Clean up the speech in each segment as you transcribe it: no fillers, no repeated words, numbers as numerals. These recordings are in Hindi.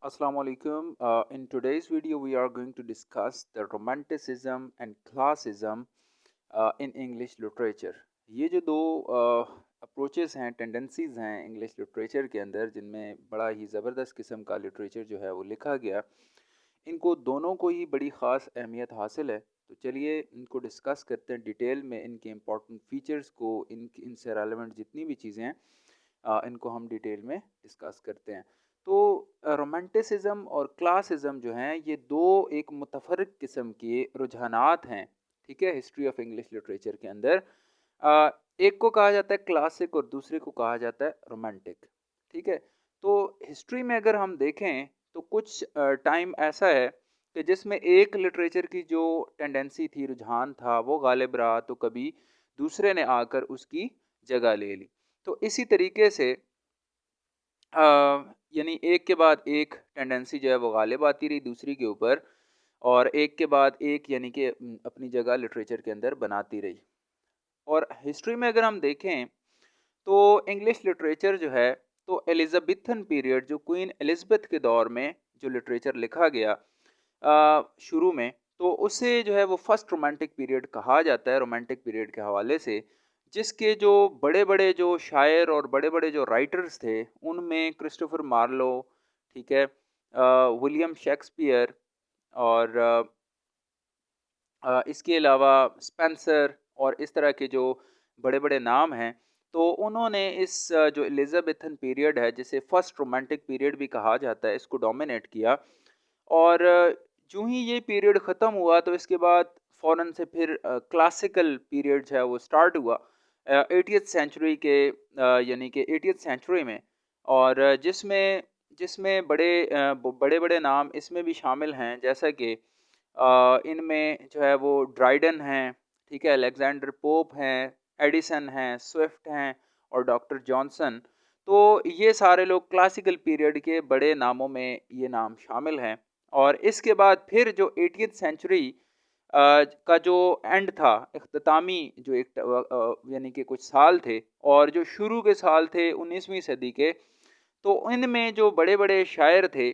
Assalamu alaikum. In today's video, we are going to discuss the romanticism and classism in English literature. ये जो दो अप्रोचेस हैं, टेंडेंसीज हैं इंग्लिश लिटरेचर के अंदर, जिनमें बड़ा ही ज़बरदस्त किस्म का लिटरेचर जो है वो लिखा गया, इनको दोनों को ही बड़ी ख़ास अहमियत हासिल है। तो चलिए इनको डिस्कस करते हैं डिटेल में, इनके इम्पॉर्टेंट फ़ीचर्स को, इनसे रेलेवेंट जितनी भी चीज़ें हैं इनको हम डिटेल में डिस्कस करते हैं। तो रोमांटिसिज्म और क्लासिज्म जो हैं, ये दो एक मुतफरक किस्म के रुझानात हैं, ठीक है, हिस्ट्री ऑफ इंग्लिश लिटरेचर के अंदर। एक को कहा जाता है क्लासिक और दूसरे को कहा जाता है रोमांटिक, ठीक है। तो हिस्ट्री में अगर हम देखें तो कुछ टाइम ऐसा है कि जिसमें एक लिटरेचर की जो टेंडेंसी थी, रुझान था, वो गालिब रहा, तो कभी दूसरे ने आकर उसकी जगह ले ली। तो इसी तरीके से यानी एक के बाद एक टेंडेंसी जो है वो गालिब आती रही दूसरी के ऊपर, और एक के बाद एक यानी कि अपनी जगह लिटरेचर के अंदर बनाती रही। और हिस्ट्री में अगर हम देखें तो इंग्लिश लिटरेचर जो है, तो एलिजाबेथन पीरियड, जो क्वीन एलिजाबेथ के दौर में जो लिटरेचर लिखा गया शुरू में, तो उसे जो है वो फर्स्ट रोमांटिक पीरियड कहा जाता है, रोमांटिक पीरियड के हवाले से। जिसके जो बड़े बड़े जो शायर और बड़े बड़े जो राइटर्स थे, उनमें क्रिस्टोफर मार्लो, ठीक है, विलियम शेक्सपियर, और इसके अलावा स्पेंसर, और इस तरह के जो बड़े बड़े नाम हैं, तो उन्होंने इस जो एलिजाबेथन पीरियड है, जिसे फर्स्ट रोमांटिक पीरियड भी कहा जाता है, इसको डोमिनेट किया। और यूं ही ये पीरियड ख़त्म हुआ तो इसके बाद फ़ौरन से फिर क्लासिकल पीरियड जो है वो स्टार्ट हुआ 80th सेंचुरी के, यानी कि 80th सेंचुरी में। और जिसमें जिसमें बड़े बड़े नाम इसमें भी शामिल हैं, जैसा कि इनमें जो है वो ड्राइडन हैं, ठीक है, अलेक्जेंडर पोप हैं, एडिसन हैं, स्विफ्ट हैं, और डॉक्टर जॉनसन। तो ये सारे लोग क्लासिकल पीरियड के बड़े नामों में ये नाम शामिल हैं। और इसके बाद फिर जो 80th सेंचुरी का जो एंड था, इख्तितामी जो यानी कि कुछ साल थे, और जो शुरू के साल थे 19वीं सदी के, तो इनमें जो बड़े बड़े शायर थे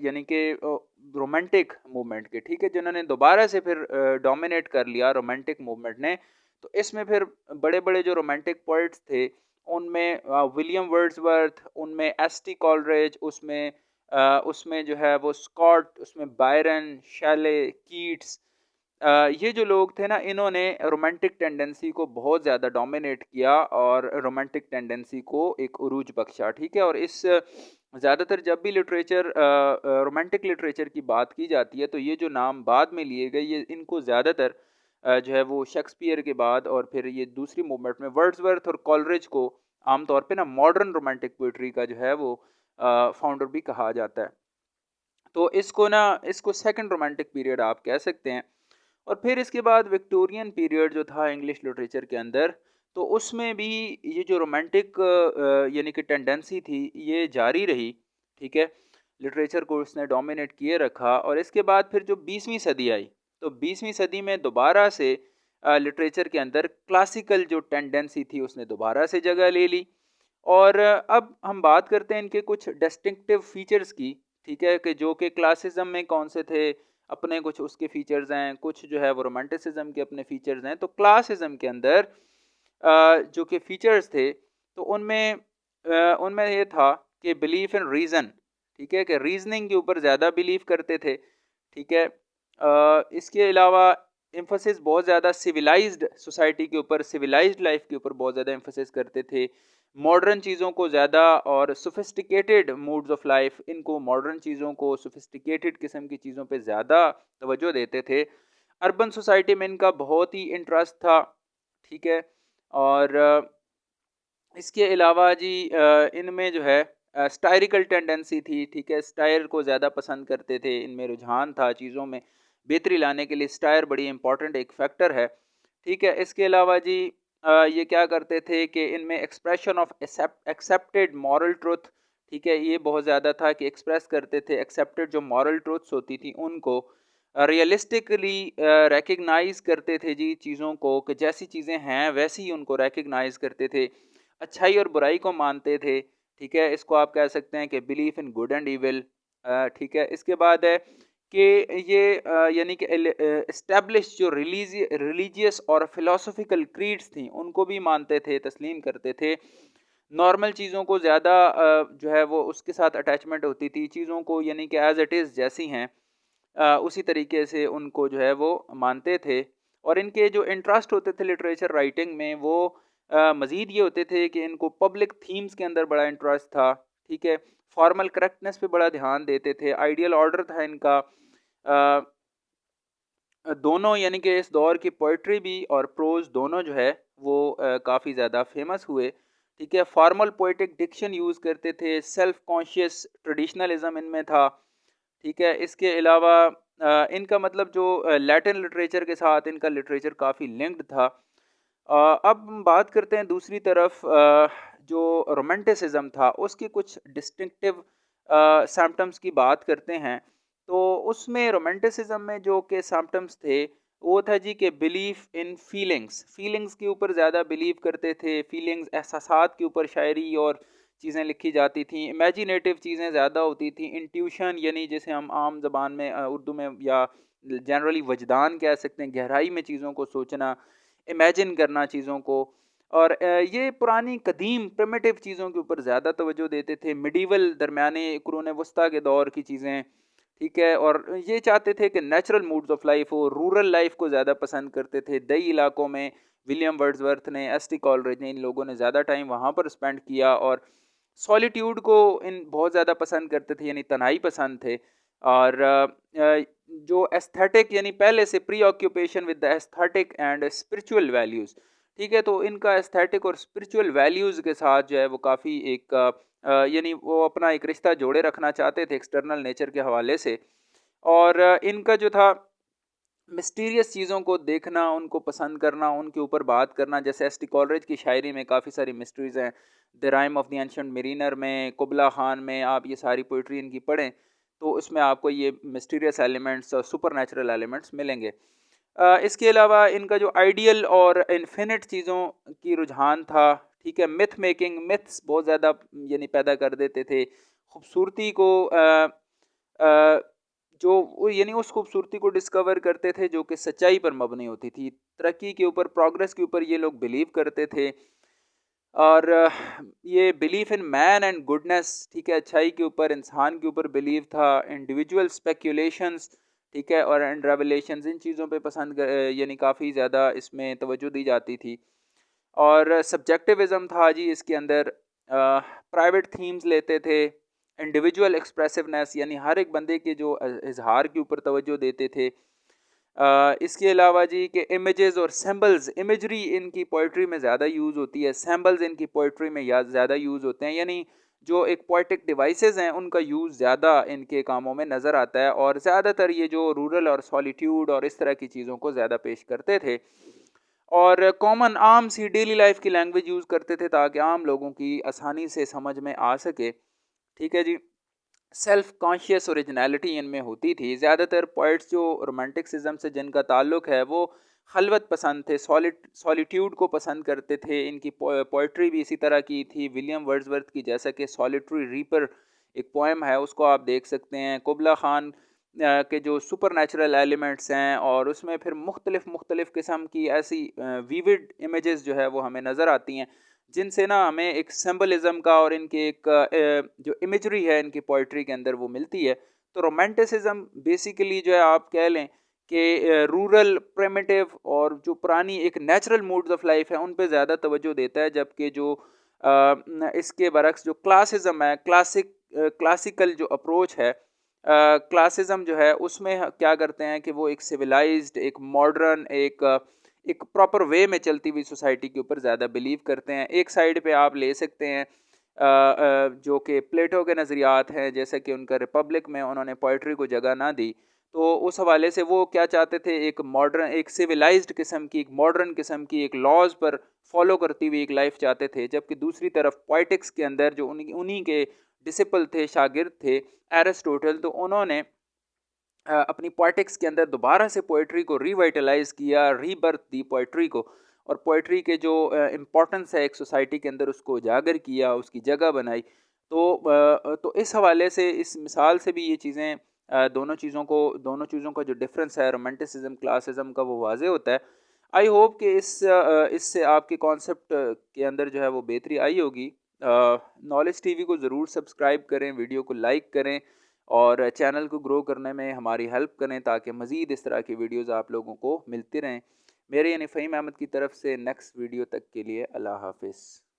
यानी कि रोमांटिक मूवमेंट के, ठीक है, जिन्होंने दोबारा से फिर डोमिनेट कर लिया रोमांटिक मूवमेंट ने। तो इसमें फिर बड़े बड़े जो रोमांटिक पोइट्स थे, उनमें विलियम वर्ड्सवर्थ, उनमें एस.टी. कॉलरेज, उसमें जो है वो स्कॉट, उसमें बायरन, शैले, कीट्स, ये जो लोग थे ना, इन्होंने रोमांटिक टेंडेंसी को बहुत ज़्यादा डोमिनेट किया और रोमांटिक टेंडेंसी को एक उरूज बख्शा, ठीक है। और इस ज़्यादातर जब भी लिटरेचर रोमांटिक लिटरेचर की बात की जाती है, तो ये जो नाम बाद में लिए गए, ये इनको ज़्यादातर जो है वो शेक्सपियर के बाद, और फिर ये दूसरी मूवमेंट में वर्ड्सवर्थ और कॉलरिज को आमतौर पे ना मॉडर्न रोमांटिक पोइट्री का जो है वो फाउंडर भी कहा जाता है। तो इसको सेकंड रोमांटिक पीरियड आप कह सकते हैं। और फिर इसके बाद विक्टोरियन पीरियड जो था इंग्लिश लिटरेचर के अंदर, तो उसमें भी ये जो रोमांटिक यानी कि टेंडेंसी थी, ये जारी रही, ठीक है, लिटरेचर को उसने डोमिनेट किए रखा। और इसके बाद फिर जो 20वीं सदी आई, तो 20वीं सदी में दोबारा से लिटरेचर के अंदर क्लासिकल जो टेंडेंसी थी, उसने दोबारा से जगह ले ली। और अब हम बात करते हैं इनके कुछ डिस्टिंक्टिव फीचर्स की, ठीक है, कि जो कि क्लासिज्म में कौन से थे, अपने कुछ उसके फीचर्स हैं, कुछ जो है वो रोमांटिसिज्म के अपने फीचर्स हैं। तो क्लासिज्म के अंदर जो कि फीचर्स थे, तो उनमें ये था कि बिलीफ इन रीज़न, ठीक है, कि रीजनिंग के ऊपर ज़्यादा बिलीव करते थे, ठीक है। इसके अलावा एम्फोसिस बहुत ज़्यादा सिविलाइज्ड सोसाइटी के ऊपर, सिविलाइज्ड लाइफ के ऊपर बहुत ज़्यादा एम्फोसिस करते थे। मॉडर्न चीज़ों को ज़्यादा, और सोफिस्टिकेटेड मूड्स ऑफ लाइफ, इनको मॉडर्न चीज़ों को, सोफिस्टिकेटेड किस्म की चीज़ों पे ज़्यादा तवज्जो देते थे। अर्बन सोसाइटी में इनका बहुत ही इंटरेस्ट था, ठीक है। और इसके अलावा जी इनमें जो है स्टायरिकल टेंडेंसी थी, ठीक है, स्टायर को ज़्यादा पसंद करते थे, इनमें रुझान था चीज़ों में बेहतरी लाने के लिए। स्टायर बड़ी इंपॉर्टेंट एक फैक्टर है, ठीक है। इसके अलावा जी ये क्या करते थे कि इनमें expression of accepted moral truth, ठीक है, ये बहुत ज़्यादा था कि एक्सप्रेस करते थे एक्सेप्टेड जो मॉरल ट्रुथ्स होती थी उनको, रियलिस्टिकली रिकग्नाइज करते थे जी चीज़ों को, कि जैसी चीज़ें हैं वैसी ही उनको रिकग्नाइज करते थे, अच्छाई और बुराई को मानते थे, ठीक है, इसको आप कह सकते हैं कि belief in good and evil. ठीक है, इसके बाद है कि ये यानी कि एस्टैब्लिश जो रिलीजियस और फिलोसॉफिकल क्रीड्स थी उनको भी मानते थे, तस्लीम करते थे। नॉर्मल चीज़ों को ज़्यादा जो है वो उसके साथ अटैचमेंट होती थी, चीज़ों को यानी कि एज़ इट इज़ जैसी हैं उसी तरीके से उनको जो है वो मानते थे। और इनके जो इंटरेस्ट होते थे लिटरेचर राइटिंग में वो मज़ीद ये होते थे कि इनको पब्लिक थीम्स के अंदर बड़ा इंटरेस्ट था, ठीक है? फॉर्मल करेक्टनेस पे बड़ा ध्यान देते थे, आइडियल ऑर्डर था इनका। दोनों यानी कि इस दौर की पोइट्री भी और प्रोज़ दोनों जो है वो काफ़ी ज़्यादा फ़ेमस हुए, ठीक है? फॉर्मल पोएटिक डिक्शन यूज़ करते थे, सेल्फ कॉन्शियस ट्रेडिशनलिज़्म इनमें था, ठीक है? इसके अलावा इनका मतलब जो लैटिन लिटरेचर के साथ इनका लिटरेचर काफ़ी लिंक्ड था। अब हम बात करते हैं दूसरी तरफ जो रोमांटिसिज्म था उसकी कुछ डिस्टिंक्टिव सिम्पटम्स की बात करते हैं। तो उसमें रोमांटिसिज्म में जो के सिम्पटम्स थे वो था जी कि बिलीफ इन फीलिंग्स, फीलिंग्स के ऊपर ज़्यादा बिलीव करते थे, फीलिंग्स एहसासात के ऊपर शायरी और चीज़ें लिखी जाती थी, इमेजिनेटिव चीज़ें ज़्यादा होती थी, इंट्यूशन यानी जैसे हम आम ज़बान में उर्दू में या जनरली वजदान कह सकते हैं, गहराई में चीज़ों को सोचना, इमेजिन करना चीज़ों को। और ये पुरानी कदीम प्रिमिटिव चीज़ों के ऊपर ज़्यादा तवज्जो देते थे, मिडीवल दरमियाने कुरून वस्ता के दौर की चीज़ें, ठीक है? और ये चाहते थे कि नेचुरल मूड्स ऑफ लाइफ हो, रूरल लाइफ को ज़्यादा पसंद करते थे। दई इलाकों में विलियम वर्ड्सवर्थ ने, एस टी कॉलरिज ने, इन लोगों ने ज़्यादा टाइम वहाँ पर स्पेंड किया और सॉलिट्यूड को इन बहुत ज़्यादा पसंद करते थे, यानी तन्हाई पसंद थे। और जो एस्थेटिक यानी पहले से pre occupation with the aesthetic and spiritual values, ठीक है? तो इनका एस्थेटिक और स्पिरिचुअल वैल्यूज़ के साथ जो है वो काफ़ी एक यानी वो अपना एक रिश्ता जोड़े रखना चाहते थे एक्सटर्नल नेचर के हवाले से। और इनका जो था मिस्टीरियस चीज़ों को देखना, उनको पसंद करना, उनके ऊपर बात करना, जैसे एस टी कॉलरिज की शायरी में काफ़ी सारी मिस्ट्रीज़ हैं। The rhyme of the ancient Mariner में, कुबला खान में आप ये सारी पोइट्री इनकी पढ़ें, तो उसमें आपको ये मिस्टीरियस एलिमेंट्स और सुपरनैचुरल एलिमेंट्स मिलेंगे। इसके अलावा इनका जो आइडियल और इन्फिनिट चीज़ों की रुझान था, ठीक है? मिथ मेकिंग, मिथ्स बहुत ज़्यादा यानी पैदा कर देते थे। खूबसूरती को अ, जो वो यानी उस खूबसूरती को डिस्कवर करते थे जो कि सच्चाई पर मबनी होती थी। तरक्की के ऊपर, प्रोग्रेस के ऊपर ये लोग बिलीव करते थे। और ये belief in man and goodness, ठीक है? अच्छाई के ऊपर, इंसान के ऊपर बिलीव था। इंडिविजुअल स्पेक्युलेशंस, ठीक है? और एंड रेवलेशंस, इन चीज़ों पे यानी काफ़ी ज़्यादा इसमें तवज्जो दी जाती थी। और सब्जेक्टिविज़्म था जी इसके अंदर। प्राइवेट थीम्स लेते थे, इंडिविजुअल एक्सप्रेसिवनेस यानी हर एक बंदे के जो इज़हार के ऊपर तवज्जो देते थे। इसके अलावा जी कि इमेजेस और सिंबल्स, इमेजरी इनकी पोइट्री में ज़्यादा यूज़ होती है, सिंबल्स इनकी पोइट्री में या ज़्यादा यूज़ होते हैं, यानी जो एक पोएटिक डिवाइसेस हैं उनका यूज़ ज़्यादा इनके कामों में नज़र आता है। और ज़्यादातर ये जो रूरल और सॉलिट्यूड और इस तरह की चीज़ों को ज़्यादा पेश करते थे। और कॉमन आम सी डेली लाइफ की लैंग्वेज यूज़ करते थे ताकि आम लोगों की आसानी से समझ में आ सके, ठीक है जी? सेल्फ कॉन्शियस ओरिजिनलिटी इनमें होती थी। ज़्यादातर पोइट्स जो रोमांटिसिज्म से जिनका ताल्लुक़ है वो खलवत पसंद थे, सॉलिट्यूड को पसंद करते थे। इनकी पोइट्री भी इसी तरह की थी। विलियम वर्ड्सवर्थ की जैसा कि सॉलिटरी रीपर एक पोएम है उसको आप देख सकते हैं। कुबला खान के जो सुपरनैचुरल एलिमेंट्स हैं और उसमें फिर मुख्तलिफ़ किस्म की ऐसी विविड इमेजेस जो है वो हमें नज़र आती हैं जिनसे ना हमें एक सिंबलिज्म का और इनके एक जो इमेजरी है इनकी पोइट्री के अंदर वो मिलती है। तो रोमांटिसिज्म बेसिकली जो है आप कह लें कि रूरल प्रिमिटिव और जो पुरानी एक नेचुरल मूड्स ऑफ लाइफ है उन पे ज़्यादा तवज्जो देता है, जबकि जो इसके बरक्स जो क्लासिज्म है, क्लासिकल जो अप्रोच है, क्लासिज्म जो है उसमें क्या करते हैं कि वो एक सिविलाइज्ड, एक मॉडर्न, एक प्रॉपर वे में चलती हुई सोसाइटी के ऊपर ज़्यादा बिलीव करते हैं। एक साइड पे आप ले सकते हैं जो कि प्लेटो के नज़रियात हैं, जैसे कि उनका रिपब्लिक में उन्होंने पोइट्री को जगह ना दी, तो उस हवाले से वो क्या चाहते थे, एक मॉडर्न, एक सिविलाइज्ड किस्म की, एक मॉडर्न किस्म की, एक लॉज पर फॉलो करती हुई एक लाइफ चाहते थे। जबकि दूसरी तरफ पोइटिक्स के अंदर जो उन्हीं उन्हीं के डिसिपल थे, शागिर्द थे, एरिस्टोटल, तो उन्होंने अपनी पोएटिक्स के अंदर दोबारा से पोएट्री को रिवाइटलाइज किया, रीबर्थ दी पोएट्री को, और पोएट्री के जो इम्पोर्टेंस है एक सोसाइटी के अंदर उसको उजागर किया, उसकी जगह बनाई। तो इस हवाले से, इस मिसाल से भी ये चीज़ें दोनों चीज़ों का जो डिफ़रेंस है रोमांटिसिज़्म, क्लासिज़्म का, वो वाज़े होता है। आई होप कि इससे आपके कॉन्सेप्ट के अंदर जो है वो बेहतरी आई होगी। नॉलेज टीवी को ज़रूर सब्सक्राइब करें, वीडियो को लाइक करें और चैनल को ग्रो करने में हमारी हेल्प करें ताकि मज़ीद इस तरह की वीडियोज़ आप लोगों को मिलती रहें। मेरे यानी फ़हीम अहमद की तरफ से नेक्स्ट वीडियो तक के लिए अल्लाह हाफ़िज़।